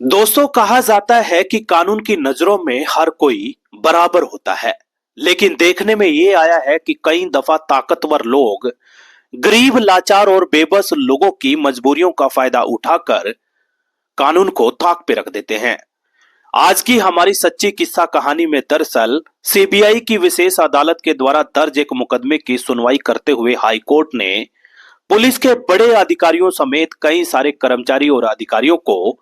दोस्तों, कहा जाता है कि कानून की नजरों में हर कोई बराबर होता है। लेकिन देखने में ये आया है कि कई दफा ताकतवर लोग गरीब, लाचार और बेबस लोगों की मजबूरियों का फायदा उठाकर कानून को ताक पे रख देते हैं। आज की हमारी सच्ची किस्सा कहानी में दरअसल सीबीआई की विशेष अदालत के द्वारा दर्ज एक मुकदमे की सुनवाई करते हुए हाई कोर्ट ने पुलिस के बड़े अधिकारियों समेत कई सारे कर्मचारी और अधिकारियों को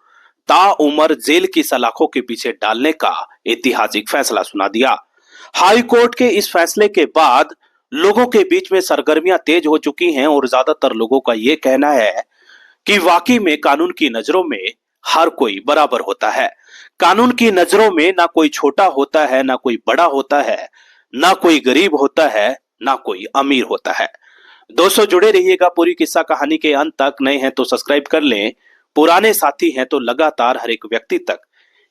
ताउम्र जेल की सलाखों के पीछे डालने का ऐतिहासिक फैसला सुना दिया। हाई कोर्ट के इस फैसले के बाद लोगों के बीच में सरगर्मियां तेज हो चुकी हैं और ज्यादातर लोगों का यह कहना है कि वाकई में कानून की नजरों में हर कोई बराबर होता है। कानून की नजरों में ना कोई छोटा होता है, ना कोई बड़ा होता है, ना कोई गरीब होता है, ना कोई अमीर होता है। दोस्तों, जुड़े रहिएगा पूरी किस्सा कहानी के अंत तक। नए हैं तो सब्सक्राइब कर लें, पुराने साथी हैं तो लगातार हर एक व्यक्ति तक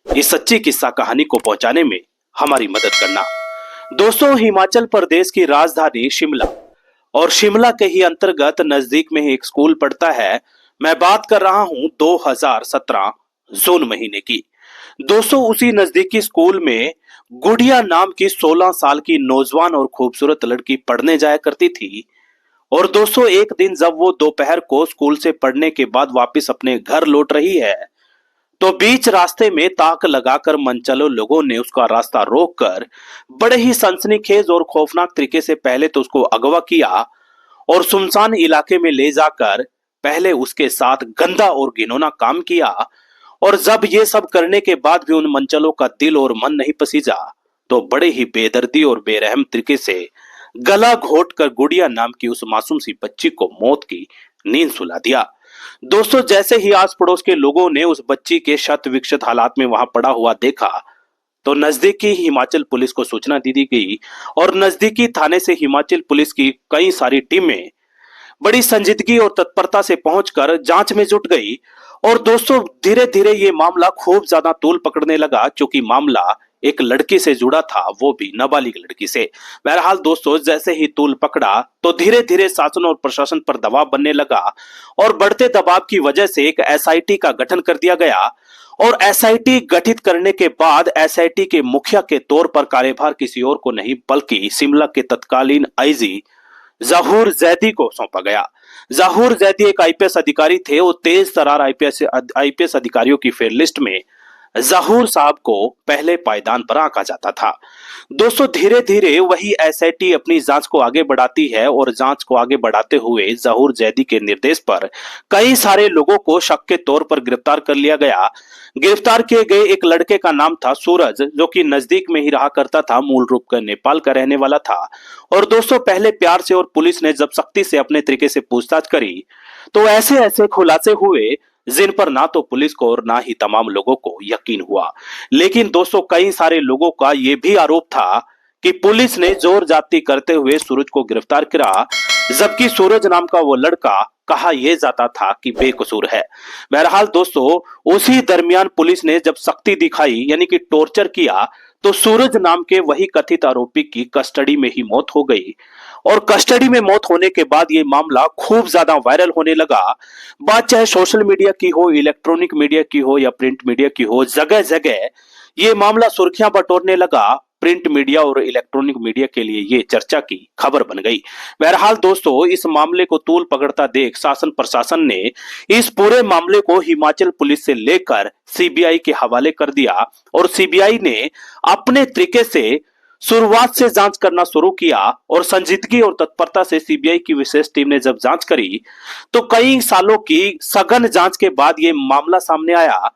इस सच्ची किस्सा कहानी को पहुंचाने में हमारी मदद करना। दोस्तों, हिमाचल प्रदेश की राजधानी शिमला और शिमला के ही अंतर्गत नजदीक में ही एक स्कूल पड़ता है। मैं बात कर रहा हूं 2017 जून महीने की। दोस्तों, उसी नजदीकी स्कूल में गुड़िया नाम की 16 साल की नौजवान और खूबसूरत लड़की पढ़ने जाया करती थी। और दोस्तों, एक दिन जब वो दोपहर को स्कूल से पढ़ने के बाद वापस अपने घर लौट रही है तो बीच रास्ते में ताक लगाकर मनचलो लोगों ने उसका रास्ता रोककर बड़े ही सनसनीखेज और खौफनाक तरीके से पहले तो उसको अगवा किया और सुनसान इलाके में ले जाकर पहले उसके साथ गंदा और घिनौना काम किया। और जब ये सब करने के बाद भी उन मनचलों का दिल और मन नहीं पसीजा तो बड़े ही बेदर्दी और बेरहम तरीके से गला घोट कर गुड़िया नाम की उस मासूम सी बच्ची को मौत की नींद सुला दिया। दोस्तों, जैसे ही आस पड़ोस के लोगों ने उस बच्ची के शत विक्षत हालात में वहां पड़ा हुआ देखा तो नजदीकी हिमाचल पुलिस को सूचना दी गई और नजदीकी थाने से हिमाचल पुलिस की कई सारी टीमें बड़ी संजीदगी और तत्परता से पहुंचकर जांच में जुट गई। और दोस्तों, धीरे धीरे ये मामला खूब ज्यादा तूल पकड़ने लगा, क्योंकि मामला एक लड़की से जुड़ा था, वो भी नाबालिग लड़की से। बहरहाल दोस्तों, जैसे ही तूल पकड़ा तो धीरे धीरे शासन और प्रशासन पर दबाव बनने लगा और बढ़ते दबाव की वजह से एक एसआईटी का गठन कर दिया गया। और एसआईटी गठित करने के बाद एसआईटी के मुखिया के तौर पर कार्यभार किसी और को नहीं बल्कि शिमला के तत्कालीन आईजी जहूर जैदी को सौंपा गया। जहूर जैदी एक आईपीएस अधिकारी थे और तेज तर्रार आईपीएस अधिकारियों की फेयरलिस्ट में जहूर साहब को पहले पायदान पर आंका जाता था। दोस्तों, धीरे धीरे वही एसआईटी अपनी जांच को आगे बढ़ाती है और जांच को आगे बढ़ाते हुए जहूर जैदी के निर्देश पर कई सारे लोगों को शक के तौर पर गिरफ्तार कर लिया गया। गिरफ्तार किए गए एक लड़के का नाम था सूरज, जो कि नजदीक में ही रहा करता था, मूल रूप का नेपाल का रहने वाला था। और दोस्तों, पहले प्यार से और पुलिस ने जब सख्ती से अपने तरीके से पूछताछ करी तो ऐसे ऐसे खुलासे हुए जिन पर ना तो पुलिस को और ना ही तमाम लोगों को यकीन हुआ। लेकिन दोस्तों, कई सारे लोगों का यह भी आरोप था कि पुलिस ने जोर जाती करते हुए सूरज को गिरफ्तार करा, जबकि सूरज नाम का वो लड़का कहा यह जाता था कि बेकसूर है। बहरहाल दोस्तों, उसी दरमियान पुलिस ने जब सख्ती दिखाई यानी कि टॉर्चर किया तो सूरज नाम के वही कथित आरोपी की कस्टडी में ही मौत हो गई। और कस्टडी में मौत होने के बाद ये मामला खूब ज्यादा वायरल होने लगा। बात चाहे सोशल मीडिया की हो, इलेक्ट्रॉनिक मीडिया की हो या प्रिंट मीडिया की हो, जगह जगह ये मामला सुर्खियां बटोरने लगा। प्रिंट मीडिया और इलेक्ट्रॉनिक मीडिया के लिए ये चर्चा की खबर बन गई। बहरहाल दोस्तों, इस मामले को तूल पकड़ता देख शासन प्रशासन ने इस पूरे मामले को हिमाचल पुलिस से लेकर सीबीआई के हवाले कर दिया और सीबीआई ने अपने तरीके से शुरुआत से जांच करना शुरू किया। और संजीदगी और तत्परता से सीबीआई की विशेष टीम ने जब जांच करी तो कई सालों की सघन जांच के बाद यह मामला सामने आया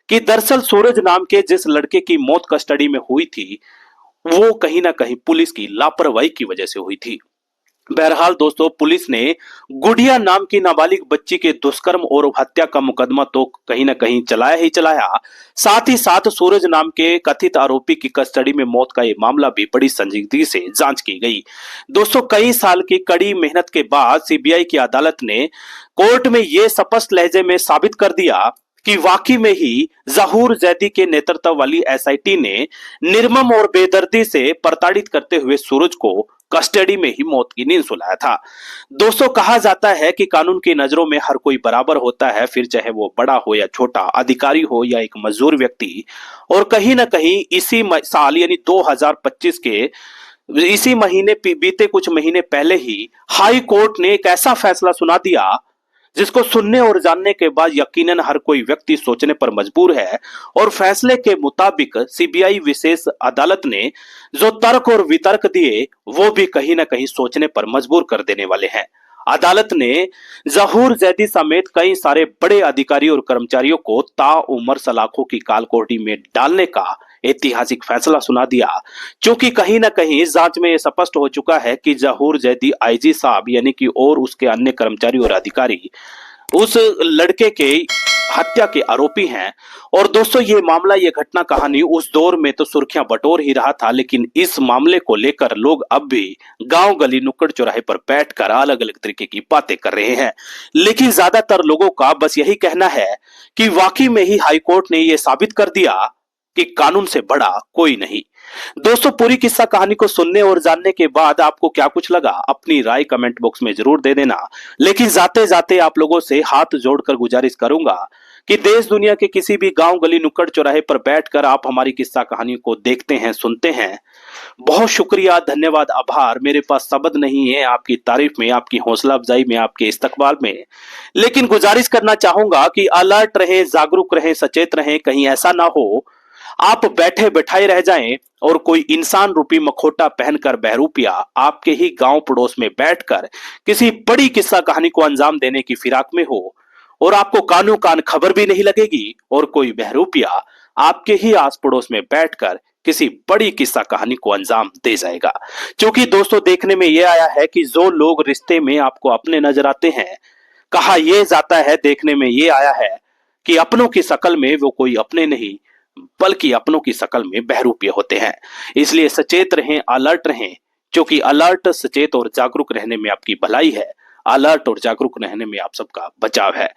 कि दरअसल सूरज नाम के जिस लड़के की मौत कस्टडी में हुई थी वो कहीं ना कहीं पुलिस की लापरवाही की वजह से हुई थी। बहरहाल दोस्तों, पुलिस ने गुड़िया नाम की नाबालिग बच्ची के दुष्कर्म और हत्या का मुकदमा तो कहीं ना कहीं चलाया ही चलाया, साथ ही साथ सूरज नाम के कथित आरोपी की कस्टडी में मौत का ये मामला भी बड़ी संजीदगी से जांच की गई। दोस्तों, कई साल की कड़ी मेहनत के बाद सीबीआई की अदालत ने कोर्ट में ये स्पष्ट लहजे में साबित कर दिया कि वाकई में ही जहूर जैदी के नेतृत्व वाली एसआईटी ने निर्मम और बेदर्दी से प्रताड़ित करते हुए सूरज को कस्टडी में ही मौत की नींद सुलाया था। दोस्तों, कहा जाता है कि कानून की नजरों में हर कोई बराबर होता है, फिर चाहे वो बड़ा हो या छोटा, अधिकारी हो या एक मजदूर व्यक्ति। और कहीं ना कहीं इसी साल यानी 2025 के इसी महीने बीते कुछ महीने पहले ही हाई कोर्ट ने एक ऐसा फैसला सुना दिया जिसको सुनने और जानने के बाद यकीनन हर कोई व्यक्ति सोचने पर मजबूर है। और फैसले के मुताबिक सीबीआई विशेष अदालत ने जो तर्क और वितर्क दिए वो भी कहीं ना कहीं सोचने पर मजबूर कर देने वाले हैं। अदालत ने जहूर जैदी समेत कई सारे बड़े अधिकारी और कर्मचारियों को ताउम्र सलाखों की कालकोठरी में डालने का ऐतिहासिक फैसला सुना दिया, क्योंकि कहीं ना कहीं जांच में यह स्पष्ट हो चुका है कि जहूर जैदी आईजी साहब यानी कि और उसके अन्य कर्मचारी और अधिकारी उस लड़के के हत्या के आरोपी हैं। और दोस्तों, ये मामला, ये घटना कहानी उस दौर में तो सुर्खियां बटोर ही रहा था, लेकिन इस मामले को लेकर लोग अब भी गांव गली नुक्कड़ चौराहे पर बैठकर अलग अलग तरीके की बातें कर रहे हैं। लेकिन ज्यादातर लोगों का बस यही कहना है कि वाकई में ही हाईकोर्ट ने यह साबित कर दिया कि कानून से बड़ा कोई नहीं। दोस्तों, पूरी किस्सा कहानी को सुनने और जानने के बाद आपको क्या कुछ लगा, अपनी राय कमेंट बॉक्स में जरूर दे देना। लेकिन जाते जाते आप लोगों से हाथ जोड़कर गुजारिश करूंगा कि देश दुनिया के किसी भी गांव गली नुक्कड़ चौराहे पर बैठकर आप हमारी किस्सा कहानी को देखते हैं, सुनते हैं। बहुत शुक्रिया, धन्यवाद, आभार। मेरे पास शब्द नहीं है आपकी तारीफ में, आपकी हौसला अफजाई में, आपके इस्तकबाल में। लेकिन गुजारिश करना चाहूंगा कि अलर्ट रहें, जागरूक रहें, सचेत रहें। कहीं ऐसा ना हो आप बैठे बैठाए रह जाएं और कोई इंसान रूपी मखोटा पहनकर बहरूपिया आपके ही गांव पड़ोस में बैठकर किसी बड़ी किस्सा कहानी को अंजाम देने की फिराक में हो और आपको कानो कान खबर भी नहीं लगेगी और कोई बहरूपिया आपके ही आस पड़ोस में बैठकर किसी बड़ी किस्सा कहानी को अंजाम दे जाएगा। क्योंकि दोस्तों, देखने में यह आया है कि जो लोग रिश्ते में आपको अपने नजर आते हैं, कहा यह जाता है, देखने में यह आया है कि अपनों की शक्ल में वो कोई अपने नहीं बल्कि अपनों की शक्ल में बहरूपिये होते हैं। इसलिए सचेत रहें, अलर्ट रहें, क्योंकि अलर्ट, सचेत और जागरूक रहने में आपकी भलाई है। अलर्ट और जागरूक रहने में आप सबका बचाव है।